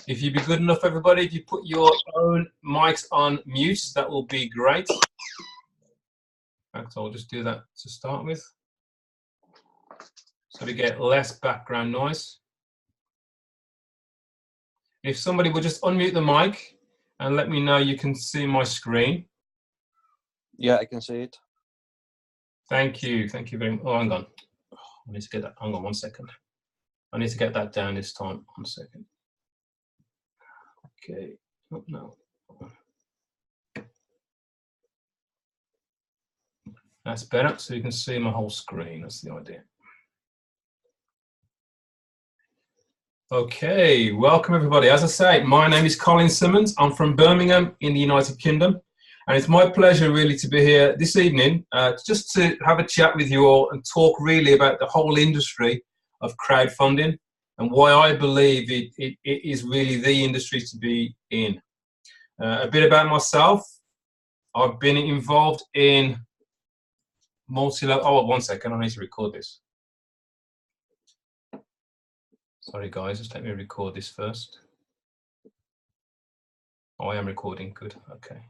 If you'd be good enough, everybody, if you put your own mics on mute, that will be great. In fact, I'll just do that to start with, so we get less background noise. If somebody would just unmute the mic and let me know you can see my screen. Yeah, I can see it. Thank you. Thank you very much. Oh, hang on. I need to get that. Hang on 1 second. I need to get that down this time. 1 second. Okay. Oh, no. That's better, so you can see my whole screen. That's the idea. Okay, welcome everybody. As I say, my name is Colin Simmons. I'm from Birmingham in the United Kingdom, and it's my pleasure really to be here this evening just to have a chat with you all and talk really about the whole industry of crowdfunding and why I believe it is really the industry to be in. A bit about myself. I've been involved in multi-level. Oh, 1 second, I need to record this. Sorry guys, just let me record this first. Oh, I am recording, good, okay.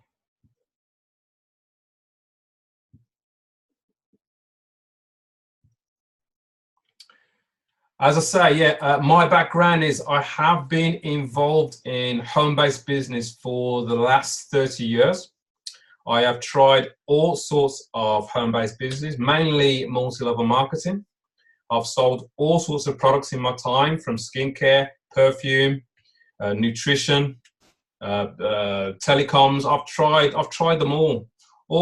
As I say, yeah, my background is I have been involved in home-based business for the last 30 years. I have tried all sorts of home-based business, mainly multi-level marketing. I've sold all sorts of products in my time, from skincare, perfume, nutrition, telecoms. I've tried them all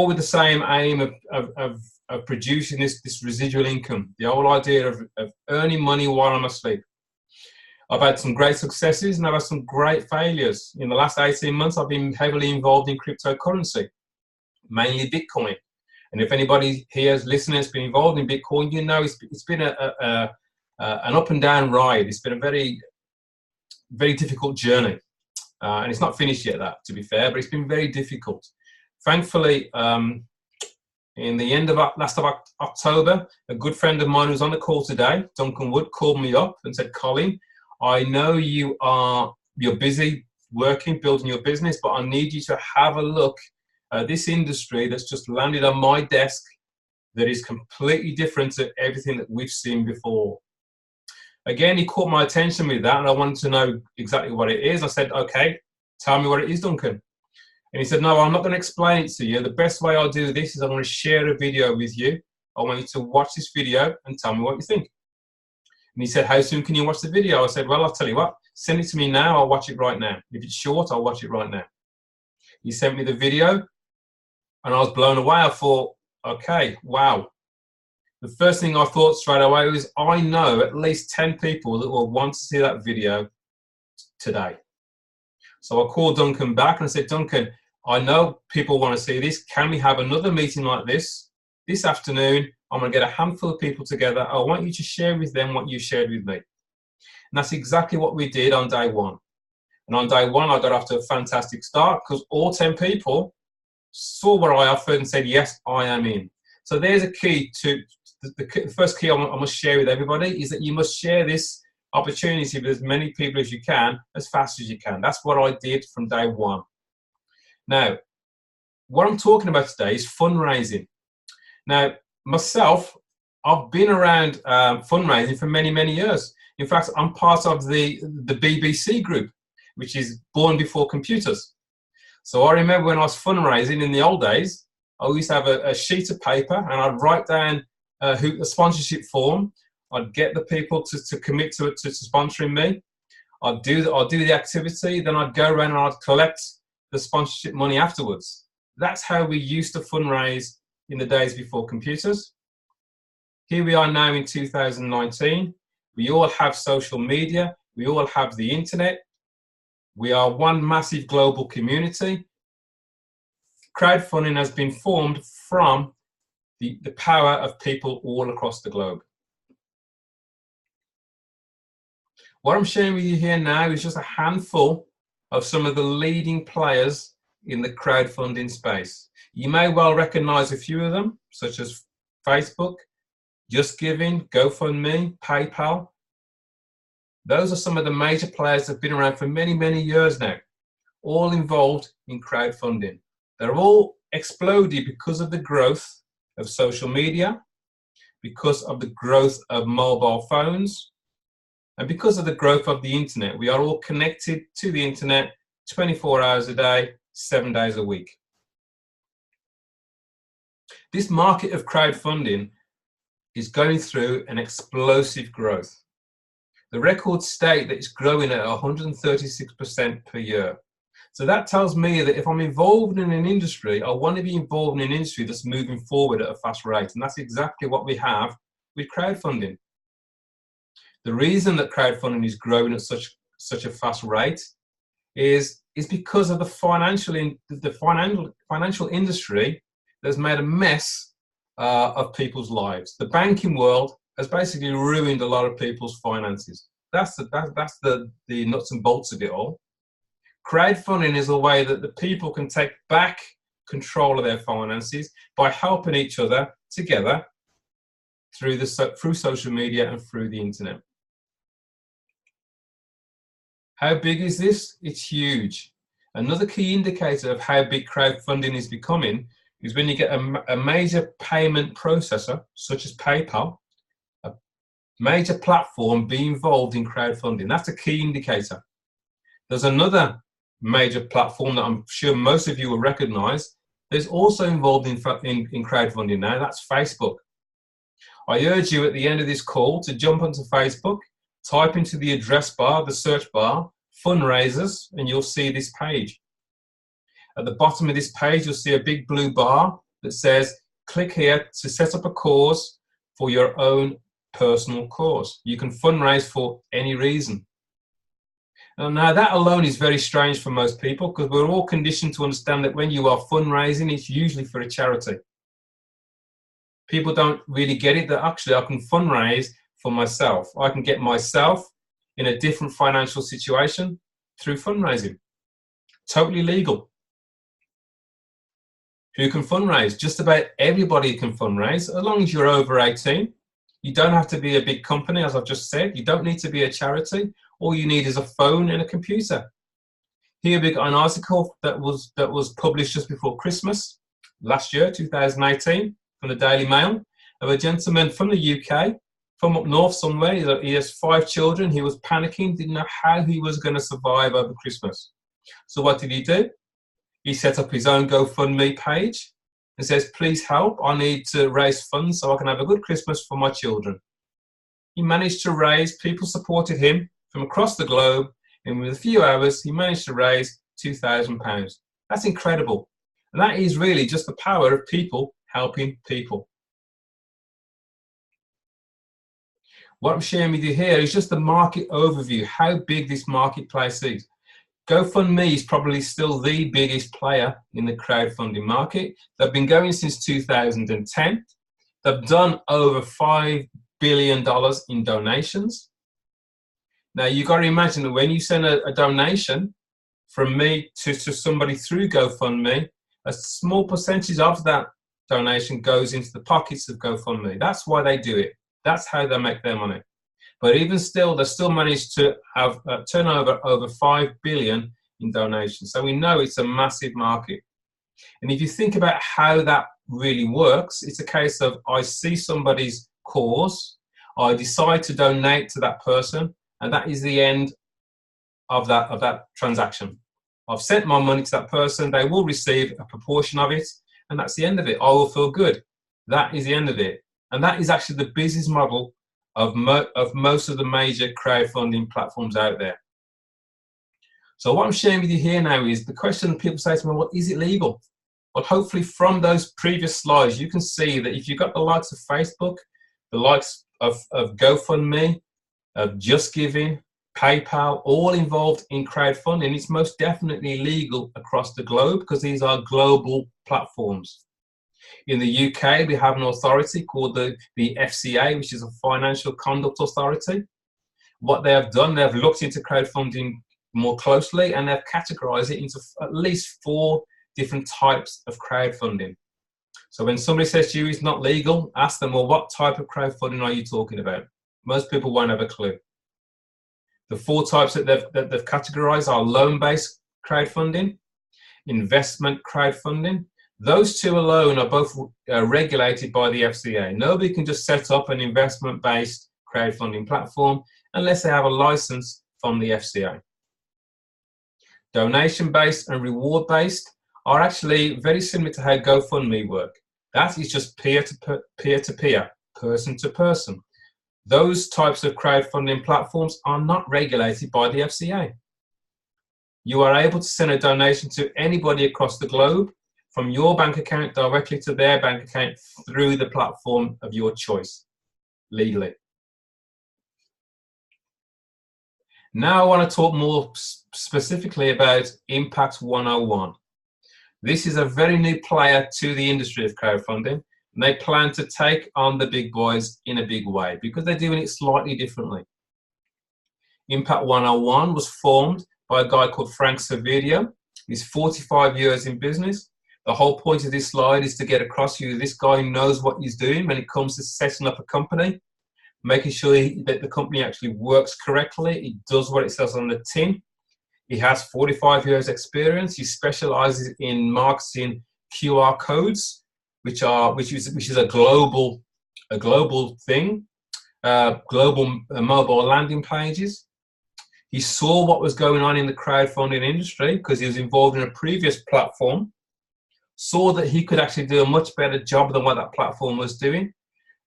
with the same aim of producing this residual income. The whole idea of earning money while I'm asleep. I've had some great successes and I've had some great failures. In the last 18 months, I've been heavily involved in cryptocurrency, mainly Bitcoin. And if anybody here is listening that's been involved in Bitcoin, you know it's been an up and down ride. It's been a very, very difficult journey. And it's not finished yet, that, to be fair, but it's been very difficult. Thankfully, in the end of last October, a good friend of mine who's on the call today, Duncan Wood, called me up and said, Colin, I know you're busy working, building your business, but I need you to have a look at this industry that's just landed on my desk that is completely different to everything that we've seen before. Again, he caught my attention with that, and I wanted to know exactly what it is. I said, okay, tell me what it is, Duncan. And he said, no, I'm not going to explain it to you. The best way I'll do this is I'm going to share a video with you. I want you to watch this video and tell me what you think. And he said, how soon can you watch the video? I said, well, I'll tell you what, send it to me now. I'll watch it right now. If it's short, I'll watch it right now. He sent me the video, and I was blown away. I thought, okay, wow. The first thing I thought straight away was, I know at least 10 people that will want to see that video today. So I called Duncan back and I said, Duncan, I know people want to see this. Can we have another meeting like this afternoon? I'm going to get a handful of people together. I want you to share with them what you shared with me. And that's exactly what we did on day one. And on day one, I got off to a fantastic start because all 10 people saw what I offered and said, yes, I am in. So there's a key to, the first key I must share with everybody is that you must share this opportunity with as many people as you can, as fast as you can. That's what I did from day one. Now, what I'm talking about today is fundraising. Now, myself, I've been around fundraising for many, many years. In fact, I'm part of the BBC group, which is Born Before Computers. So I remember when I was fundraising in the old days, I used to have a sheet of paper and I'd write down a sponsorship form. I'd get the people to commit to sponsoring me. I'd do the activity, then I'd go around and I'd collect the sponsorship money afterwards. That's how we used to fundraise in the days before computers. Here we are now in 2019. We all have social media. We all have the internet. We are one massive global community. Crowdfunding has been formed from the power of people all across the globe. What I'm sharing with you here now is just a handful of some of the leading players in the crowdfunding space. You may well recognize a few of them, such as Facebook, Just Giving, GoFundMe, PayPal. Those are some of the major players that have been around for many, many years now, all involved in crowdfunding. They're all exploded because of the growth of social media, because of the growth of mobile phones, and because of the growth of the internet. We are all connected to the internet 24 hours a day, 7 days a week. This market of crowdfunding is going through an explosive growth. The records state that it's growing at 136% per year. So that tells me that if I'm involved in an industry, I want to be involved in an industry that's moving forward at a fast rate. And that's exactly what we have with crowdfunding. The reason that crowdfunding is growing at such a fast rate is because of the financial industry that's made a mess of people's lives. The banking world has basically ruined a lot of people's finances. That's the nuts and bolts of it all. Crowdfunding is a way that the people can take back control of their finances by helping each other together through social media and through the internet. How big is this? It's huge. Another key indicator of how big crowdfunding is becoming is when you get a major payment processor, such as PayPal, a major platform be involved in crowdfunding. That's a key indicator. There's another major platform that I'm sure most of you will recognize that's also involved in crowdfunding now. That's Facebook. I urge you at the end of this call to jump onto Facebook, type into the address bar, the search bar, fundraisers, and you'll see this page. At the bottom of this page, you'll see a big blue bar that says, click here to set up a cause for your own personal cause. You can fundraise for any reason. Now that alone is very strange for most people because we're all conditioned to understand that when you are fundraising, it's usually for a charity. People don't really get it that actually I can fundraise for myself. I can get myself in a different financial situation through fundraising. Totally legal. Who can fundraise? Just about everybody can fundraise as long as you're over 18. You don't have to be a big company, as I've just said. You don't need to be a charity. All you need is a phone and a computer. Here we got an article that was published just before Christmas last year, 2018, from the Daily Mail, of a gentleman from the UK, from up north somewhere. He has 5 children. He was panicking, didn't know how he was going to survive over Christmas. So what did he do? He set up his own GoFundMe page and says, please help, I need to raise funds so I can have a good Christmas for my children. He managed to raise, people supported him from across the globe, and within a few hours, he managed to raise £2,000. That's incredible. And that is really just the power of people helping people. What I'm sharing with you here is just the market overview, how big this marketplace is. GoFundMe is probably still the biggest player in the crowdfunding market. They've been going since 2010. They've done over $5 billion in donations. Now, you've got to imagine that when you send a donation from me to somebody through GoFundMe, a small percentage of that donation goes into the pockets of GoFundMe. That's why they do it. That's how they make their money. But even still, they still managed to have a turnover over $5 billion in donations. So we know it's a massive market. And if you think about how that really works, it's a case of I see somebody's cause, I decide to donate to that person, and that is the end of that transaction. I've sent my money to that person, they will receive a proportion of it, and that's the end of it. I will feel good. That is the end of it. And that is actually the business model of most of the major crowdfunding platforms out there. So what I'm sharing with you here now is the question that people say to me, well, is it legal? Well, hopefully from those previous slides, you can see that if you've got the likes of Facebook, the likes of GoFundMe, of Just Giving, PayPal, all involved in crowdfunding, it's most definitely legal across the globe because these are global platforms. In the UK, we have an authority called the FCA, which is a Financial Conduct Authority. What they have done, they've looked into crowdfunding more closely and they've categorized it into at least 4 different types of crowdfunding. So when somebody says to you it's not legal, ask them, well, what type of crowdfunding are you talking about? Most people won't have a clue. The 4 types that they've categorized are loan-based crowdfunding, investment crowdfunding. Those 2 alone are both regulated by the FCA. Nobody can just set up an investment-based crowdfunding platform unless they have a license from the FCA. Donation-based and reward-based are actually very similar to how GoFundMe work. That is just peer-to-peer, person-to-person. Those types of crowdfunding platforms are not regulated by the FCA. You are able to send a donation to anybody across the globe from your bank account directly to their bank account through the platform of your choice, legally. Now I want to talk more specifically about Impact101. This is a very new player to the industry of crowdfunding. And they plan to take on the big boys in a big way because they're doing it slightly differently. Impact101 was formed by a guy called Frank Savidio. He's 45 years in business. The whole point of this slide is to get across to you this guy knows what he's doing when it comes to setting up a company, making sure that the company actually works correctly. It does what it says on the tin. He has 45 years experience. He specializes in marketing QR codes, which is a global thing, global mobile landing pages. He saw what was going on in the crowdfunding industry because he was involved in a previous platform, saw that he could actually do a much better job than what that platform was doing,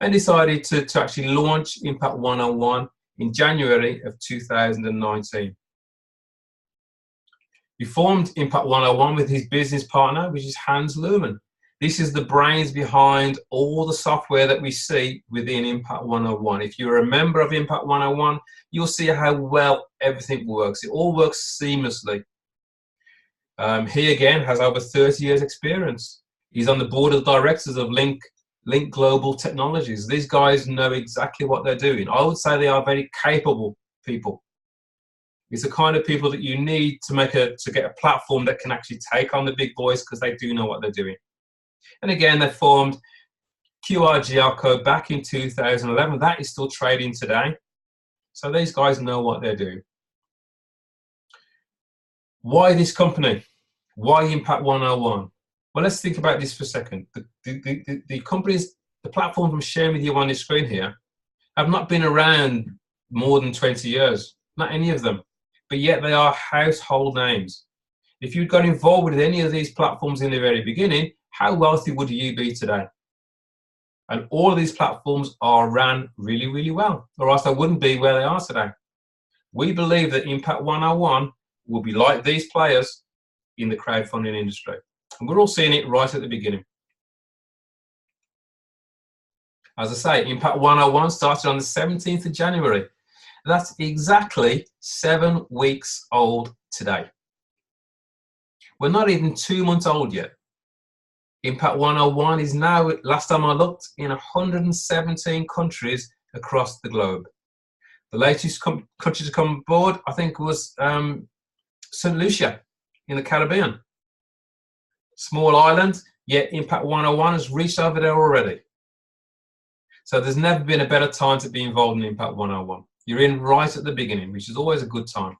and decided to actually launch Impact101 in January of 2019. He formed Impact101 with his business partner, which is Hans Luhrmann. This is the brains behind all the software that we see within Impact101. If you're a member of Impact101, you'll see how well everything works. It all works seamlessly. He again has over 30 years experience. He's on the board of directors of Link Global Technologies. These guys know exactly what they're doing. I would say they are very capable people. It's the kind of people that you need to get a platform that can actually take on the big boys because they do know what they're doing. And again, they formed QRGL code back in 2011. That is still trading today. So these guys know what they're doing. Why this company? Why Impact101? Well, let's think about this for a second. The companies, the platforms I'm sharing with you on this screen here, have not been around more than 20 years. Not any of them. But yet they are household names. If you'd got involved with any of these platforms in the very beginning, how wealthy would you be today? And all of these platforms are ran really, really well, or else they wouldn't be where they are today. We believe that Impact101 will be like these players in the crowdfunding industry. And we're all seeing it right at the beginning. As I say, Impact101 started on the 17th of January. That's exactly 7 weeks old today. We're not even 2 months old yet. Impact101 is now, last time I looked, in 117 countries across the globe. The latest country to come aboard, I think, was St. Lucia in the Caribbean. Small island, yet Impact101 has reached over there already. So there's never been a better time to be involved in Impact101. You're in right at the beginning, which is always a good time.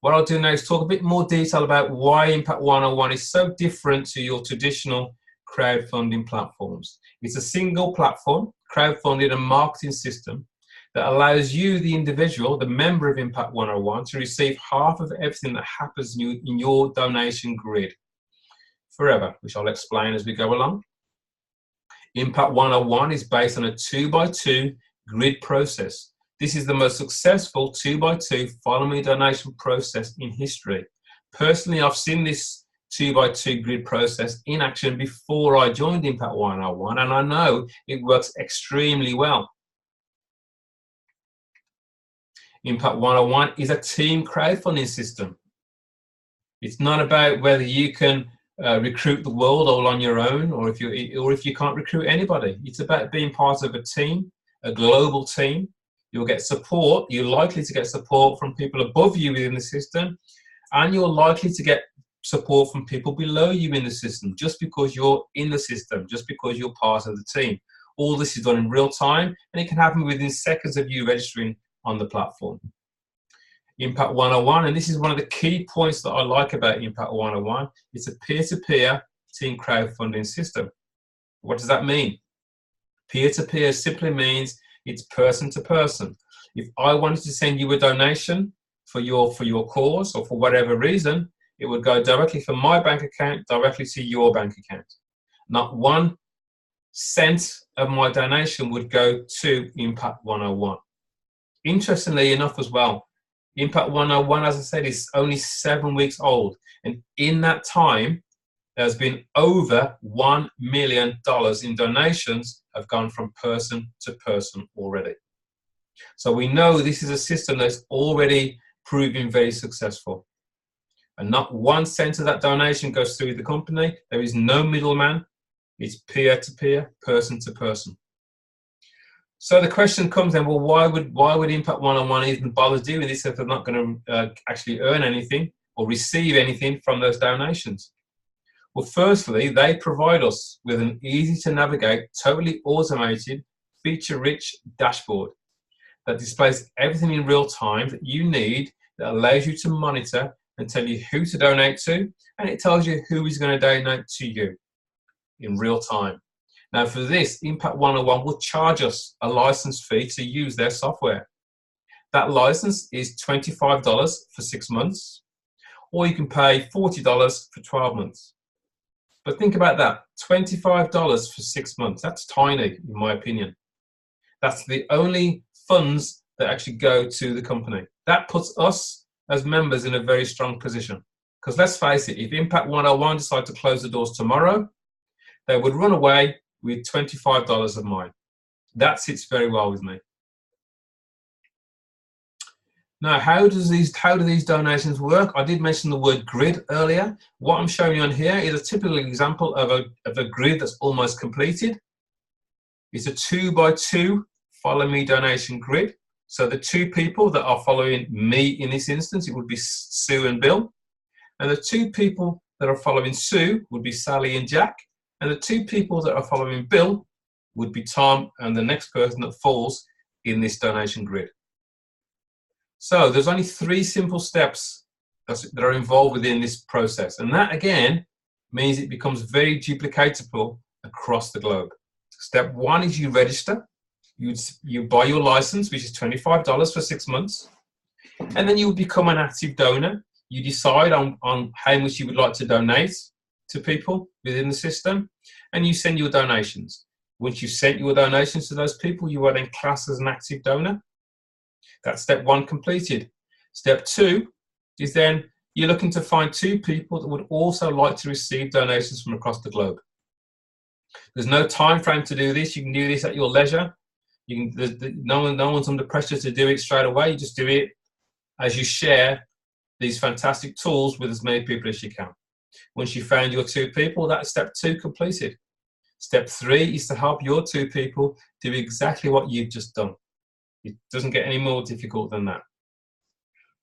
What I'll do now is talk a bit more detail about why Impact101 is so different to your traditional crowdfunding platforms. It's a single platform, crowdfunding and marketing system that allows you, the individual, the member of Impact101, to receive half of everything that happens in your donation grid forever, which I'll explain as we go along. Impact101 is based on a 2x2 grid process. This is the most successful 2x2 follow me donation process in history. Personally, I've seen this 2x2 grid process in action before I joined Impact101, and I know it works extremely well. Impact101 is a team crowdfunding system. It's not about whether you can recruit the world all on your own, or if you can't recruit anybody. It's about being part of a team, a global team. You'll get support. You're likely to get support from people above you within the system, and you're likely to get support from people below you in the system, just because you're in the system, just because you're part of the team. All this is done in real time, and it can happen within seconds of you registering on the platform. Impact 101, and this is one of the key points that I like about Impact 101, it's a peer-to-peer team crowdfunding system. What does that mean? Peer-to-peer simply means it's person to person. If I wanted to send you a donation for your cause or for whatever reason, it would go directly from my bank account directly to your bank account. Not 1 cent of my donation would go to Impact 101. Interestingly enough as well, Impact 101, as I said, is only 7 weeks old. And in that time, there's been over $1 million in donations have gone from person to person already. So we know this is a system that's already proving very successful. And not 1 cent of that donation goes through the company. There is no middleman. It's peer-to-peer, person to person. So the question comes then, well, why would Impact 101 even bother doing this if they're not going to actually earn anything or receive anything from those donations? Well, firstly, they provide us with an easy-to-navigate, totally automated, feature-rich dashboard that displays everything in real time that you need, that allows you to monitor and tell you who to donate to, and it tells you who is going to donate to you in real time. Now for this, Impact 101 will charge us a license fee to use their software. That license is $25 for 6 months, or you can pay $40 for 12 months. But think about that, $25 for 6 months, that's tiny in my opinion. That's the only funds that actually go to the company. That puts us as members in a very strong position. Because let's face it, if Impact 101 decide to close the doors tomorrow, they would run away with $25 of mine. That sits very well with me. Now, how do these donations work? I did mention the word grid earlier. What I'm showing you on here is a typical example of a grid that's almost completed. It's a 2x2 follow me donation grid. So the 2 people that are following me in this instance, it would be Sue and Bill. And the 2 people that are following Sue would be Sally and Jack. And the 2 people that are following Bill would be Tom and the next person that falls in this donation grid. So there's only 3 simple steps that are involved within this process. And that, again, means it becomes very duplicatable across the globe. Step 1 is you register. You buy your license, which is $25 for 6 months. And then you will become an active donor. You decide on how much you would like to donate to people within the system, and you send your donations. Once you've sent your donations to those people, you are then classed as an active donor. That's step 1 completed. Step 2 is then you're looking to find 2 people that would also like to receive donations from across the globe. There's no time frame to do this. You can do this at your leisure. No one's under pressure to do it straight away. You just do it as you share these fantastic tools with as many people as you can. Once you found your 2 people, that's step 2 completed. Step 3 is to help your 2 people do exactly what you've just done. It doesn't get any more difficult than that.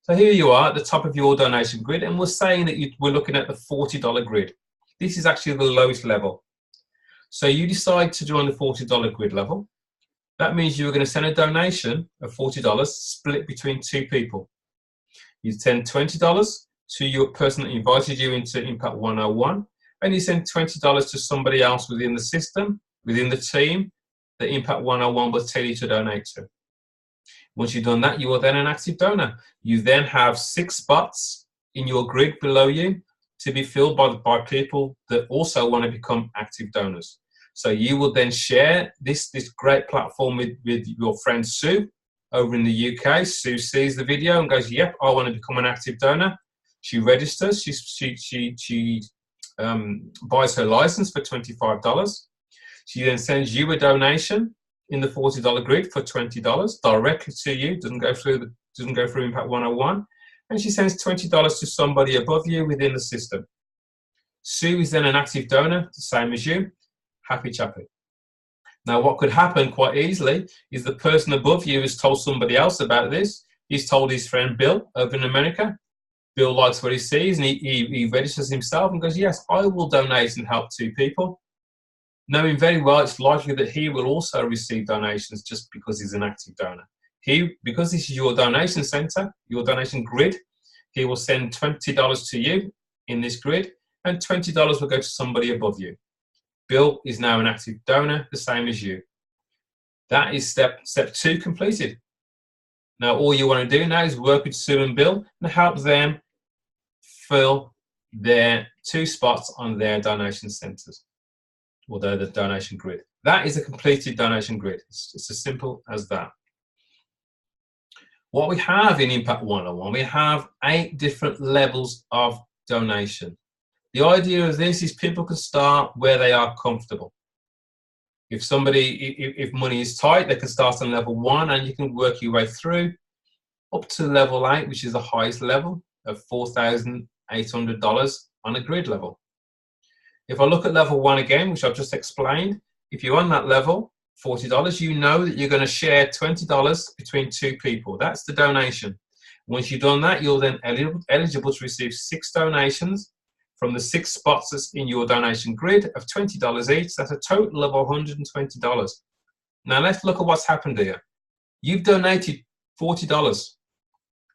So here you are at the top of your donation grid, and we're saying that we're looking at the $40 grid. This is actually the lowest level. So you decide to join the $40 grid level. That means you're going to send a donation of $40 split between 2 people. You send $20 to your person that invited you into Impact 101, and you send $20 to somebody else within the system, within the team, that Impact 101 will tell you to donate to. Once you've done that, you are then an active donor. You then have 6 spots in your grid below you to be filled by people that also want to become active donors. So you will then share this great platform with your friend Sue over in the UK. Sue sees the video and goes, yep, I want to become an active donor. She registers, she buys her license for $25. She then sends you a donation in the $40 grid for $20 directly to you, doesn't go through Impact 101, and she sends $20 to somebody above you within the system. Sue is then an active donor, the same as you, happy chappy. Now what could happen quite easily is the person above you has told somebody else about this. He's told his friend Bill over in America. Bill likes what he sees, and he registers himself and goes, yes, I will donate and help 2 people. Knowing very well it's likely that he will also receive donations just because he's an active donor. Because this is your donation center, your donation grid, he will send $20 to you in this grid, and $20 will go to somebody above you. Bill is now an active donor, the same as you. That is step 2 completed. Now, all you want to do now is work with Sue and Bill and help them fill their 2 spots on their donation centers, or the donation grid. That is a completed donation grid. It's as simple as that. What we have in Impact 101, we have 8 different levels of donation. The idea of this is people can start where they are comfortable. If money is tight, they can start on level 1, and you can work your way through up to level 8, which is the highest level of $4,800 on a grid level. If I look at level 1 again, which I've just explained, if you're on that level, $40, you know that you're going to share $20 between 2 people. That's the donation. Once you've done that, you're then eligible to receive 6 donations from the 6 spots that's in your donation grid of $20 each. That's a total of $120. Now let's look at what's happened here. You've donated $40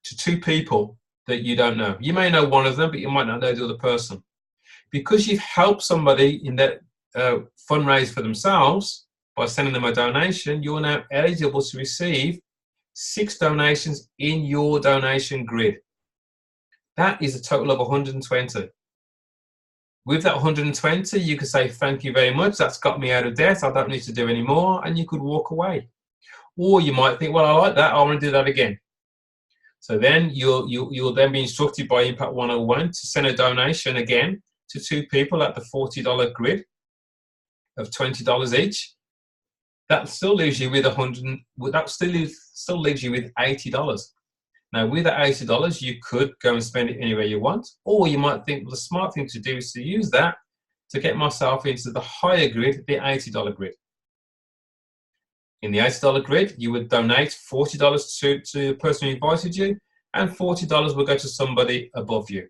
to 2 people that you don't know. You may know one of them, but you might not know the other person. Because you've helped somebody in that fundraise for themselves by sending them a donation, you're now eligible to receive 6 donations in your donation grid. That is a total of 120. With that 120, you could say, thank you very much, that's got me out of debt, I don't need to do any more, and you could walk away. Or you might think, well, I like that, I want to do that again. So then you'll then be instructed by Impact 101 to send a donation again to 2 people at the $40 grid of $20 each. That still leaves you with still leaves you with $80. Now, with that $80, you could go and spend it anywhere you want, or you might think, well, the smart thing to do is to use that to get myself into the higher grid, the $80 grid. In the $80 grid, you would donate $40 to the person who invited you, and $40 will go to somebody above you.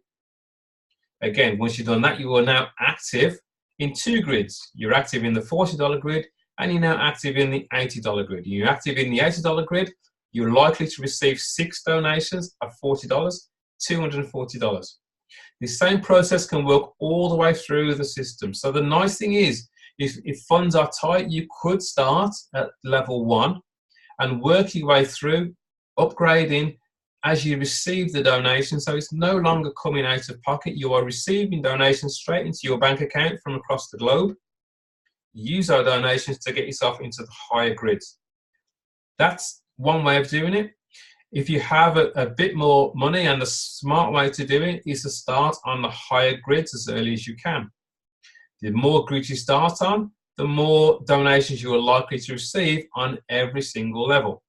Again, once you've done that, you are now active in 2 grids. You're active in the $40 grid, and you're now active in the $80 grid. You're active in the $80 grid, you're likely to receive 6 donations of $40, $240. The same process can work all the way through the system. So the nice thing is, if funds are tight, you could start at level 1 and work your way through, upgrading as you receive the donation. So it's no longer coming out of pocket. You are receiving donations straight into your bank account from across the globe. Use our donations to get yourself into the higher grids. That's one way of doing it. If you have a bit more money, and the smart way to do it is to start on the higher grids as early as you can. The more grids you start on, the more donations you are likely to receive on every single level.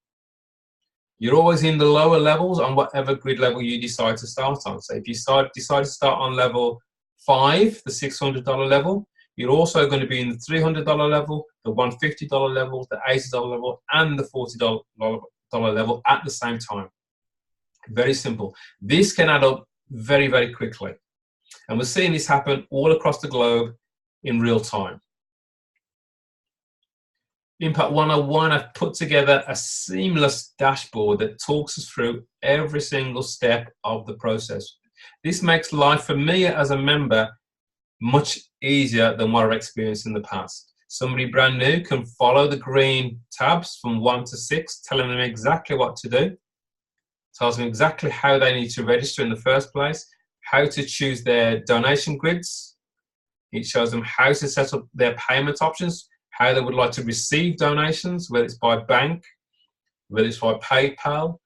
You're always in the lower levels on whatever grid level you decide to start on. So if you decide to start on level 5, the $600 level, you're also going to be in the $300 level, the $150 level, the $80 level, and the $40 level at the same time. Very simple. This can add up very, very quickly. And we're seeing this happen all across the globe in real time. Impact 101 have put together a seamless dashboard that talks us through every single step of the process. This makes life for me as a member much easier than what I've experienced in the past. Somebody brand new can follow the green tabs from 1 to 6, telling them exactly what to do. Tells them exactly how they need to register in the first place, how to choose their donation grids. It shows them how to set up their payment options, how they would like to receive donations, whether it's by bank, whether it's by PayPal,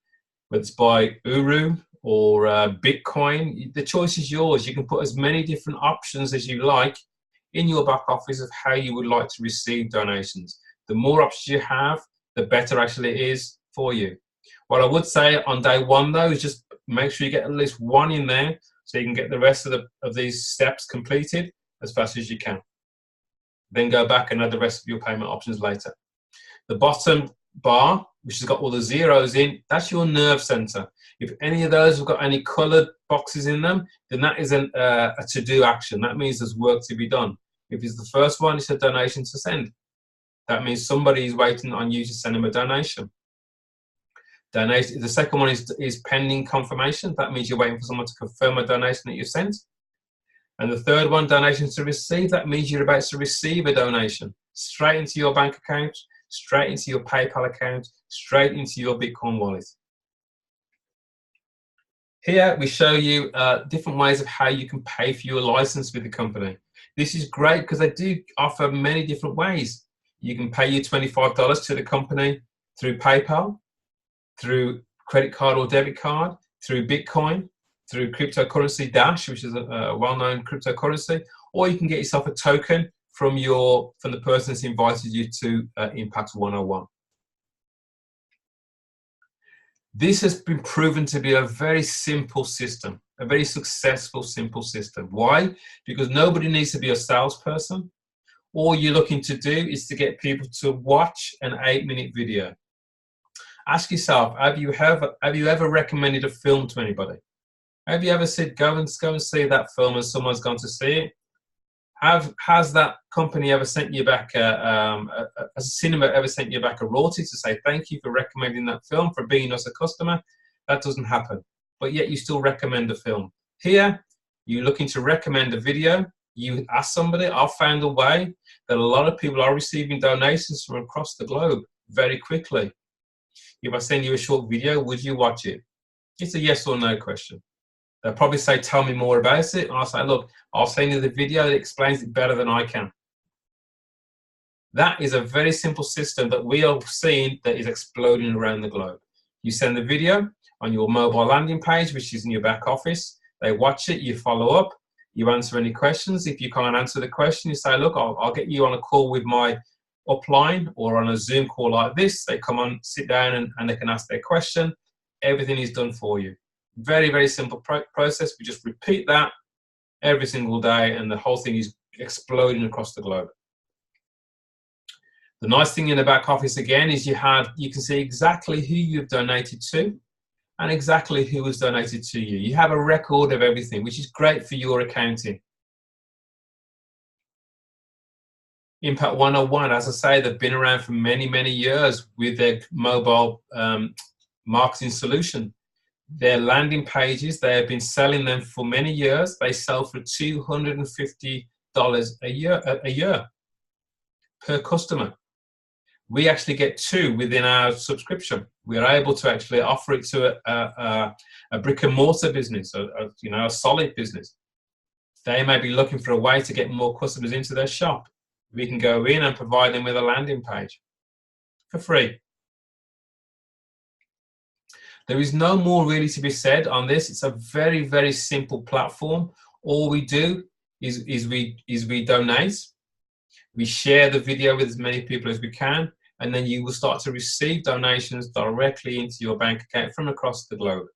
whether it's by Uru or Bitcoin. The choice is yours. You can put as many different options as you like in your back office of how you would like to receive donations. The more options you have, the better actually it is for you. What I would say on day 1 though is just make sure you get at least 1 in there so you can get the rest of these steps completed as fast as you can. Then go back and add the rest of your payment options later. The bottom bar, which has got all the zeros in, that's your nerve center. If any of those have got any colored boxes in them, then that is a to-do action. That means there's work to be done. If it's the first one, it's a donation to send. That means somebody is waiting on you to send them a donation. Donation. The second one is pending confirmation. That means you're waiting for someone to confirm a donation that you sent. And the third one, donations to receive. That means you're about to receive a donation straight into your bank account, straight into your PayPal account, straight into your Bitcoin wallet. Here we show you different ways of how you can pay for your license with the company. This is great because they do offer many different ways. You can pay your $25 to the company through PayPal, through credit card or debit card, through Bitcoin, through cryptocurrency Dash, which is a well-known cryptocurrency, or you can get yourself a token from the person that's invited you to Impact101. This has been proven to be a very simple system, a very successful, simple system. Why? Because nobody needs to be a salesperson. All you're looking to do is to get people to watch an 8-minute video. Ask yourself, have you ever recommended a film to anybody? Have you ever said, go and see that film and someone's gone to see it? Has that company ever sent you back, has a cinema ever sent you back a royalty to say thank you for recommending that film, for being us a customer? That doesn't happen. But yet you still recommend the film. Here, you're looking to recommend a video. You ask somebody. I've found a way that a lot of people are receiving donations from across the globe very quickly. If I send you a short video, would you watch it? It's a yes or no question. They'll probably say, tell me more about it. And I'll say, look, I'll send you the video that explains it better than I can. That is a very simple system that we are seeing that is exploding around the globe. You send the video on your mobile landing page, which is in your back office. They watch it, you follow up, you answer any questions. If you can't answer the question, you say, look, I'll get you on a call with my upline or on a Zoom call like this. They come on, sit down, and they can ask their question. Everything is done for you. Very, very simple process. We just repeat that every single day, and the whole thing is exploding across the globe. The nice thing in the back office again is you can see exactly who you've donated to and exactly who was donated to you. You have a record of everything, which is great for your accounting. Impact101, as I say, they've been around for many, many years with their mobile marketing solution. Their landing pages, they have been selling them for many years. They sell for $250 a year per customer. We actually get 2 within our subscription. We are able to actually offer it to a brick and mortar business, a solid business. They may be looking for a way to get more customers into their shop. We can go in and provide them with a landing page for free. There is no more really to be said on this. It's a very, very simple platform. All we do is we donate. We share the video with as many people as we can, and then you will start to receive donations directly into your bank account from across the globe.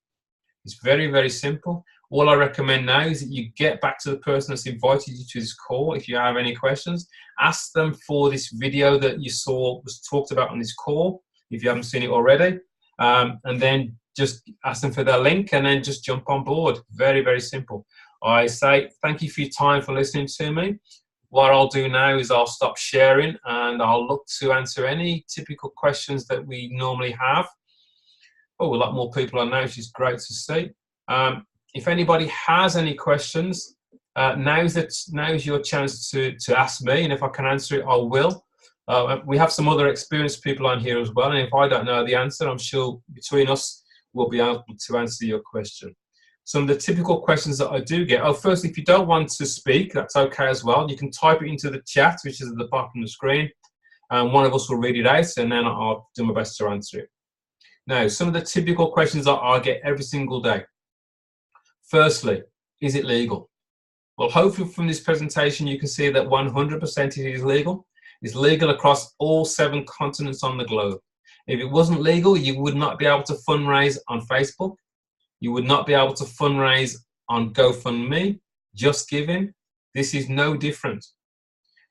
It's very, very simple. All I recommend now is that you get back to the person that's invited you to this call. If you have any questions, ask them for this video that you saw was talked about on this call, if you haven't seen it already, and then just ask them for their link and then just jump on board. Very, very simple. I say thank you for your time for listening to me. What I'll do now is I'll stop sharing and I'll look to answer any typical questions that we normally have. Oh, a lot more people on now, which is great to see. If anybody has any questions, now's your chance to ask me, and if I can answer it, I will. We have some other experienced people on here as well, and if I don't know the answer, I'm sure between us we'll be able to answer your question. Some of the typical questions that I do get, first, if you don't want to speak, that's okay as well. You can type it into the chat, which is at the bottom of the screen, and one of us will read it out, and then I'll do my best to answer it. Now, some of the typical questions that I get every single day. Firstly, is it legal? Well, hopefully from this presentation, you can see that 100% it is legal. It's legal across all 7 continents on the globe. If it wasn't legal, you would not be able to fundraise on Facebook. You would not be able to fundraise on GoFundMe, Just Giving. This is no different.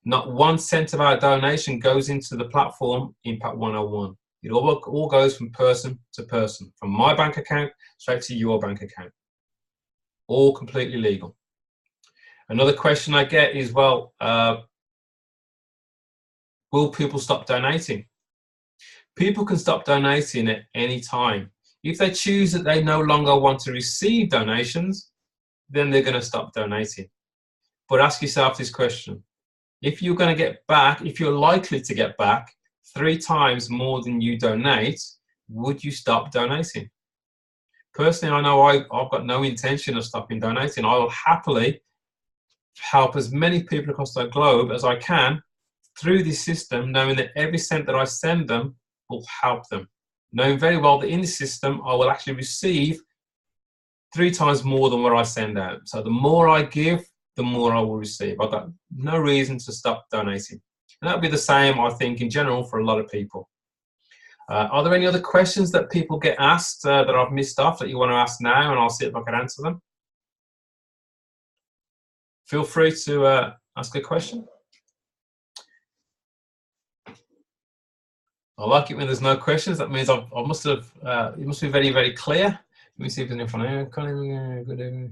Not 1 cent of our donation goes into the platform Impact101. It all goes from person to person, from my bank account straight to your bank account. All completely legal. Another question I get is, well, will people stop donating? People can stop donating at any time. If they choose that they no longer want to receive donations, then they're going to stop donating. But ask yourself this question. If you're going to get back, if you're likely to get back 3 times more than you donate, would you stop donating? Personally, I know I've got no intention of stopping donating. I will happily help as many people across the globe as I can through this system, knowing that every cent that I send them will help them. Knowing very well that in the system, I will actually receive 3 times more than what I send out. So the more I give, the more I will receive. I've got no reason to stop donating. And that'll be the same, I think, in general for a lot of people. Are there any other questions that people get asked that I've missed off that you want to ask now, and I'll see if I can answer them? Feel free to ask a question. I like it when there's no questions. That means I must have, it must be very, very clear. Let me see if there's anything here.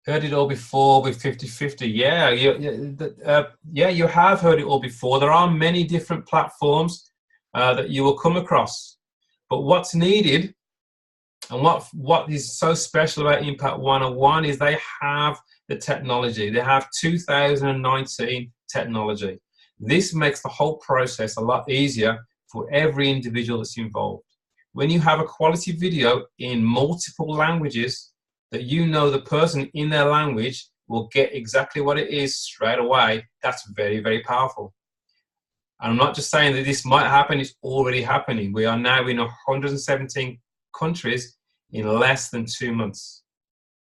Heard it all before with 50-50. Yeah, you have heard it all before. There are many different platforms that you will come across. But what's needed and what is so special about Impact101 is they have the technology. They have 2019 technology. This makes the whole process a lot easier for every individual that's involved. When you have a quality video in multiple languages, that you know the person in their language will get exactly what it is straight away, that's very, very powerful. And I'm not just saying that this might happen, it's already happening. We are now in 117 countries in less than 2 months.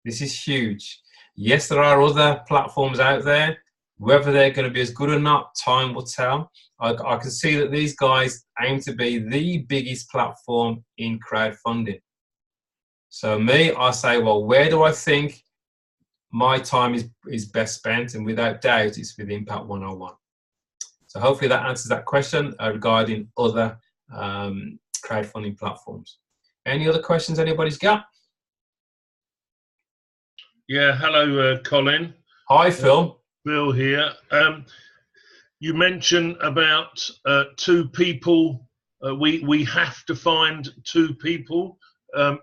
This is huge. Yes, there are other platforms out there. Whether they're going to be as good or not, time will tell. I can see that these guys aim to be the biggest platform in crowdfunding. So me, I say, well, where do I think my time is best spent? And without doubt, it's with Impact101. So hopefully that answers that question regarding other crowdfunding platforms. Any other questions anybody's got? Yeah, hello, Colin. Hi, Phil. Phil here. You mentioned about 2 people. We have to find 2 people.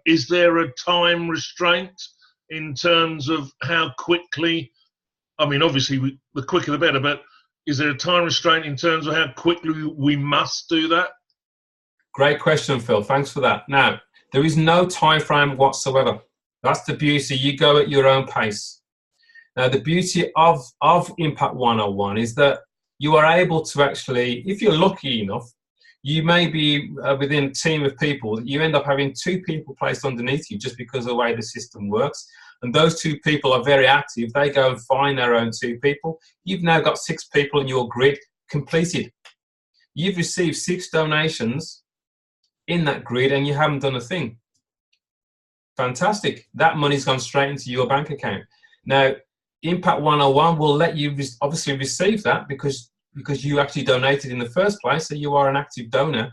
Is there a time restraint in terms of how quickly? I mean, obviously, the quicker the better, but is there a time restraint in terms of how quickly we must do that? Great question, Phil. Thanks for that. Now, there is no time frame whatsoever. That's the beauty. You go at your own pace. Now, the beauty of Impact101 is that you are able to actually, if you're lucky enough, you may be within a team of people, you end up having 2 people placed underneath you just because of the way the system works. And those 2 people are very active. They go and find their own 2 people. You've now got 6 people in your grid completed. You've received 6 donations in that grid and you haven't done a thing. Fantastic. That money's gone straight into your bank account. Now, Impact101 will let you obviously receive that because you actually donated in the first place, so you are an active donor.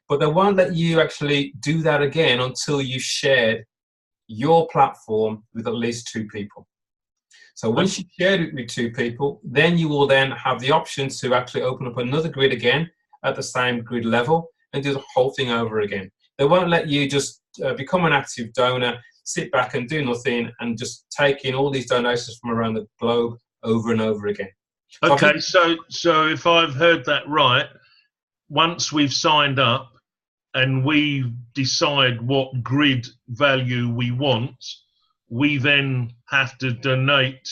But they won't let you actually do that again until you've shared your platform with at least 2 people. So once you've shared it with 2 people, then you will then have the option to actually open up another grid again at the same grid level and do the whole thing over again. They won't let you just become an active donor, sit back and do nothing and just take in all these donations from around the globe over and over again. Okay, so if I've heard that right, once we've signed up and we decide what grid value we want, we then have to donate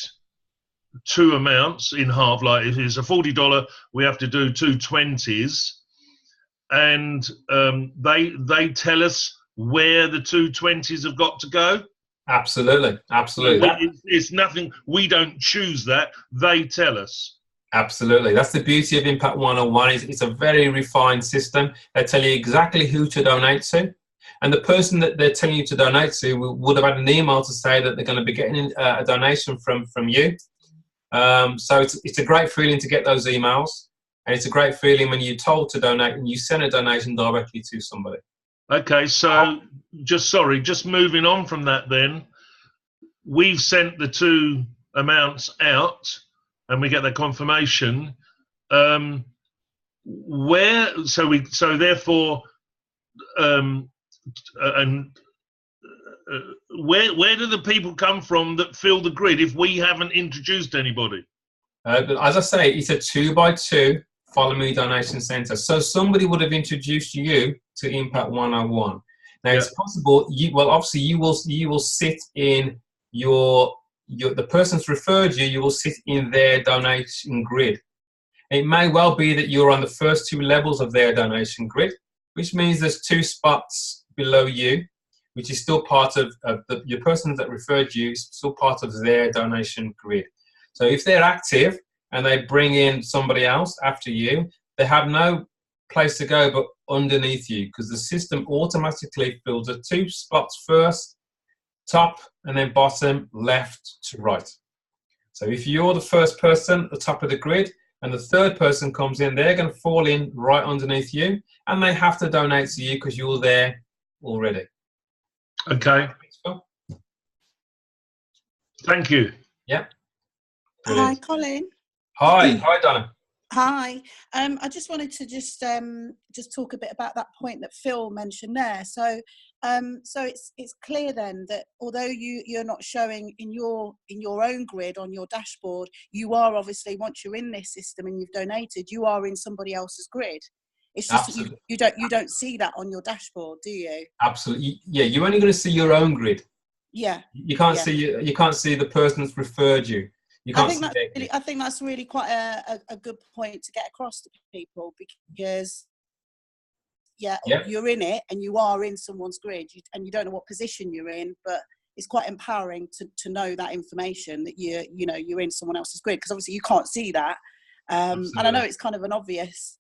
2 amounts in half. Like if it's a $40, we have to do 2 20s, and they tell us where the 2 20s have got to go. Absolutely, absolutely. It's nothing. We don't choose that. They tell us. Absolutely. That's the beauty of Impact101. It's a very refined system. They tell you exactly who to donate to. And the person that they're telling you to donate to would have had an email to say that they're going to be getting a donation from you. So it's a great feeling to get those emails. And it's a great feeling when you're told to donate and you send a donation directly to somebody. Okay, so just moving on from that then, we've sent the 2 amounts out and we get the confirmation. so therefore, and where do the people come from that fill the grid if we haven't introduced anybody? But as I say, it's a 2x2 Follow Me donation centre. So somebody would have introduced you to Impact 101. Now it's possible. Obviously you will sit in the person's referred you. You will sit in their donation grid. It may well be that you're on the first 2 levels of their donation grid, which means there's 2 spots below you, which is still part of your person that referred you is still part of their donation grid. So if they're active and they bring in somebody else after you, they have no place to go but underneath you, because the system automatically filters 2 spots first, top and then bottom, left to right. So if you're the first person at the top of the grid and the third person comes in, they're going to fall in right underneath you, and they have to donate to you because you're there already. Okay. Thank you. Yeah. Hi, Colin. Hi, Donna. Hi. I just wanted to just talk a bit about that point that Phil mentioned there. So it's clear then that although you're not showing in your own grid on your dashboard, you are obviously, once you're in this system and you've donated, you are in somebody else's grid. It's just you don't see that on your dashboard, do you? Absolutely. Yeah, you're only going to see your own grid. Yeah. You can't see the person that's referred you. I think that's really quite a good point to get across to people, because you're in it and you are in someone's grid, and you don't know what position you're in, but it's quite empowering to know that information, that you're in someone else's grid, because obviously you can't see that. And I know it's kind of an obvious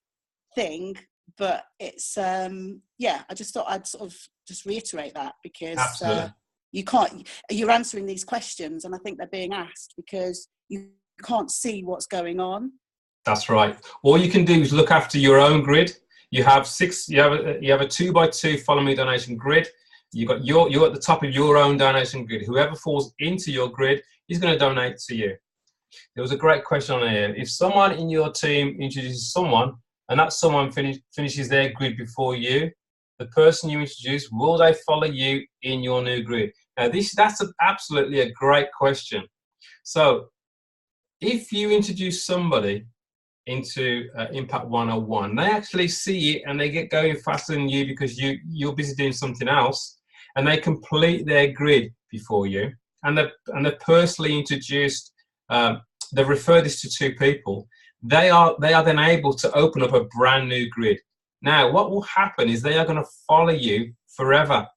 thing, but it's I just thought I'd sort of just reiterate that, because you're answering these questions, and I think they're being asked because you can't see what's going on. That's right. All you can do is look after your own grid. You have a 2x2 Follow Me donation grid. You're at the top of your own donation grid. Whoever falls into your grid is going to donate to you. There was a great question on here. If someone in your team introduces someone, and that someone finishes their grid before you, the person you introduce, will they follow you in your new grid? Now, that's absolutely a great question. So, if you introduce somebody into Impact 101, they actually see it and they get going faster than you because you're busy doing something else, and they complete their grid before you, and they're personally introduced. They've referred this to 2 people. They are then able to open up a brand new grid. Now, what will happen is they are going to follow you forever.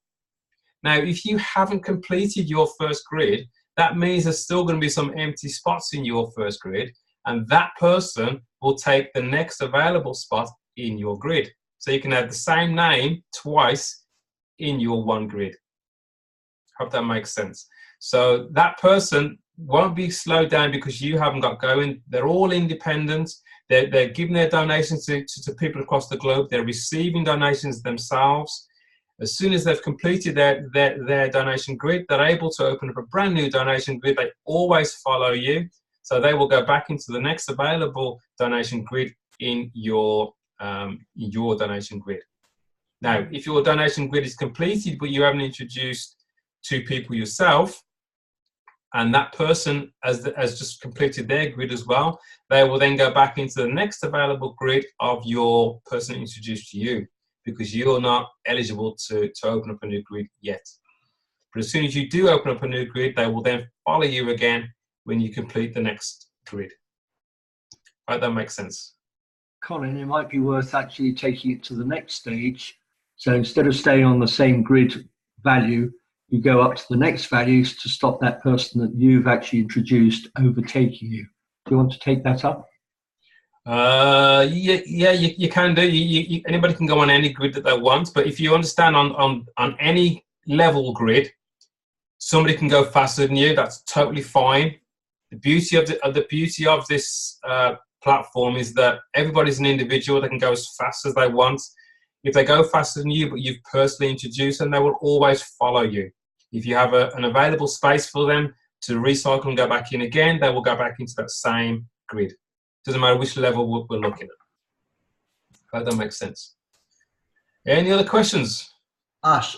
Now, if you haven't completed your first grid, that means there's still going to be some empty spots in your first grid, and that person will take the next available spot in your grid. So you can have the same name twice in your one grid. Hope that makes sense. So that person won't be slowed down because you haven't got going. They're all independent. They're giving their donations to people across the globe. They're receiving donations themselves. As soon as they've completed their donation grid, they're able to open up a brand new donation grid. They always follow you. So they will go back into the next available donation grid in your donation grid. Now, if your donation grid is completed, but you haven't introduced 2 people yourself, and that person has just completed their grid as well, they will then go back into the next available grid of your person introduced to you, because you're not eligible to open up a new grid yet. But as soon as you do open up a new grid, they will then follow you again when you complete the next grid. Right, that makes sense. Colin, it might be worth actually taking it to the next stage. So instead of staying on the same grid value, you go up to the next values to stop that person that you've actually introduced overtaking you. Do you want to take that up? You can do. Anybody can go on any grid that they want, but if you understand on any level grid, somebody can go faster than you. That's totally fine. The beauty of this platform is that everybody's an individual. They can go as fast as they want. If they go faster than you, but you've personally introduced them, they will always follow you. If you have an available space for them to recycle and go back in again, they will go back into that same grid. Doesn't matter which level we're looking at. That makes sense. Any other questions?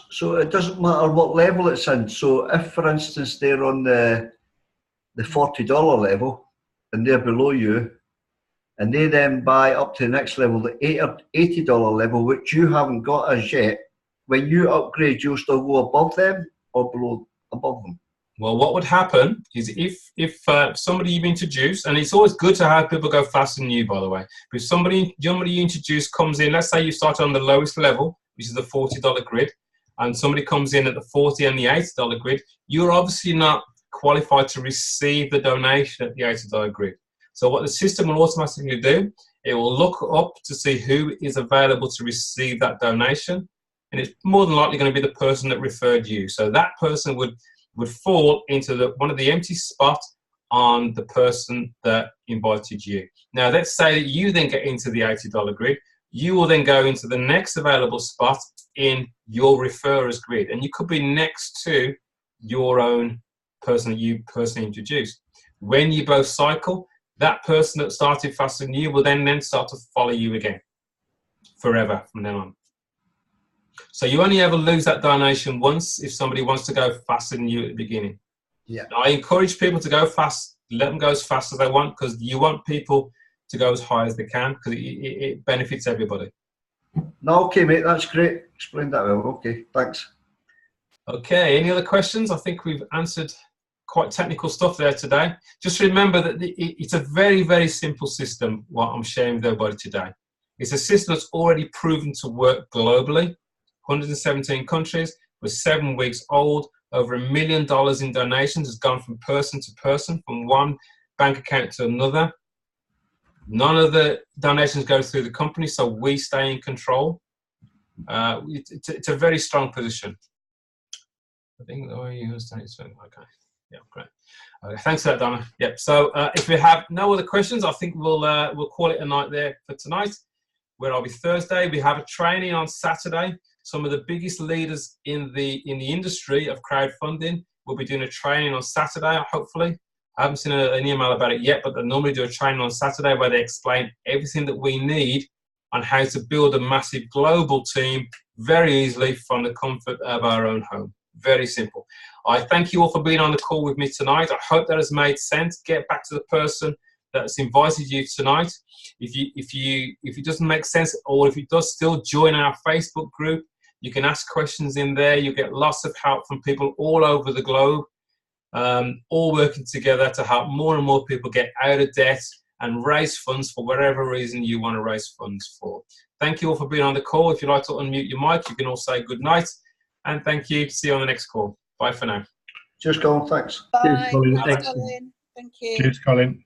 So it doesn't matter what level it's in. So if, for instance, they're on the $40 level and they're below you, and they then buy up to the next level, the $80 level, which you haven't got as yet, when you upgrade, you'll still go above them or above them? Well, what would happen is if somebody you've introduced, and it's always good to have people go faster than you, by the way. But if somebody you introduce comes in, let's say you start on the lowest level, which is the $40 grid, and somebody comes in at the $40 and the $80 grid, you're obviously not qualified to receive the donation at the $80 grid. So what the system will automatically do, it will look up to see who is available to receive that donation, and it's more than likely going to be the person that referred you. So that person would fall into one of the empty spots on the person that invited you. Now, let's say that you then get into the $80 grid. You will then go into the next available spot in your referrers grid, and you could be next to your own person that you personally introduced. When you both cycle, that person that started faster than you will then start to follow you again forever from then on. So you only ever lose that donation once if somebody wants to go faster than you at the beginning. Yeah. I encourage people to go fast, let them go as fast as they want, because you want people to go as high as they can, because it benefits everybody. No, okay, mate, that's great. Explained that well. Okay, thanks. Okay, any other questions? I think we've answered quite technical stuff there today. Just remember that it's a very, very simple system, what I'm sharing with everybody today. It's a system that's already proven to work globally. 117 countries, we're 7 weeks old, over $1 million in donations has gone from person to person, from one bank account to another. None of the donations go through the company, so we stay in control. It's a very strong position. I think the way you understand it's okay. Yeah, great. Okay, thanks for that, Donna. Yep. So if we have no other questions, I think we'll call it a night there for tonight. Where I'll be Thursday. We have a training on Saturday. Some of the biggest leaders in the industry of crowdfunding will be doing a training on Saturday, hopefully. I haven't seen an email about it yet, but they normally do a training on Saturday where they explain everything that we need on how to build a massive global team very easily from the comfort of our own home. Very simple. I thank you all for being on the call with me tonight. I hope that has made sense. Get back to the person that's invited you tonight. If it doesn't make sense, or if it does, still join our Facebook group. You can ask questions in there. You get lots of help from people all over the globe, all working together to help more and more people get out of debt and raise funds for whatever reason you want to raise funds for. Thank you all for being on the call. If you'd like to unmute your mic, you can all say good night. And thank you. See you on the next call. Bye for now. Cheers, Colin. Thanks. Bye. Cheers, Colin. Thanks, Colin. Thank you. Cheers, Colin.